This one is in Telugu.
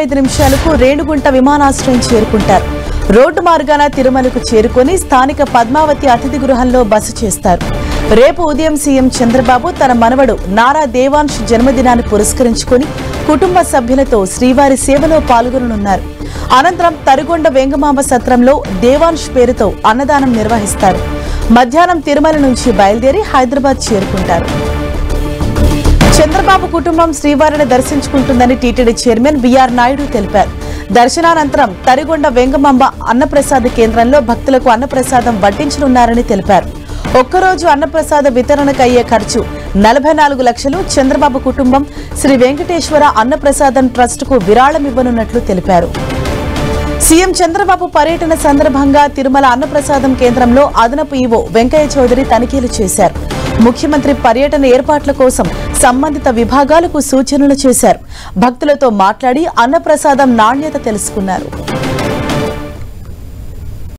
45 నిమిషాలకు రేణుగుంట విమానాశ్రయం చేరుకుంటారు. రోడ్డు మార్గాన తిరుమలకు చేరుకొని స్థానిక పద్మావతి అతిథి గృహంలో బస చేస్తారు. రేపు ఉదయం సీఎం చంద్రబాబు తన మనవడు నారా దేవాంశ్ జన్మదినాన్ని పురస్కరించుకుని కుటుంబ సభ్యులతో శ్రీవారి సేవలో పాల్గొననున్నారు. అనంతరం తరిగొండ వెంగమాంబ సత్రంలో దేవాంశ్ పేరుతో అన్నదానం నిర్వహిస్తారు. మధ్యాహ్నం తిరుమల నుంచి బయలుదేరి హైదరాబాద్ చేరుకుంటారు. చంద్రబాబు కుటుంబం శ్రీవారిని దర్శించుకుంటుందని టీటీడీ చైర్మన్ బీఆర్ నాయుడు తెలిపారు. దర్శనానంతరం తరిగొండ వెంగమాంబ అన్నప్రసాద కేంద్రంలో భక్తులకు అన్నప్రసాదం వడ్డించనున్నారని తెలిపారు. ఒక్కరోజు అన్నప్రసాద వితరణకు అయ్యే ఖర్చు 44 లక్షలు చంద్రబాబు కుటుంబం శ్రీ వెంకటేశ్వర అన్నప్రసాదం ట్రస్టుకు విరాళమివ్వనున్నట్లు తెలిపారు. సీఎం చంద్రబాబు పర్యటన సందర్భంగా తిరుమల అన్నప్రసాదం కేంద్రంలో అదనపు ఈవో వెంకయ్య చౌదరి తనిఖీలు చేశారు. ముఖ్యమంత్రి పర్యటన ఏర్పాట్ల కోసం సంబంధిత విభాగాలకు సూచనలు చేశారు. భక్తులతో మాట్లాడి అన్నప్రసాదం నాణ్యత తెలుసుకున్నారు.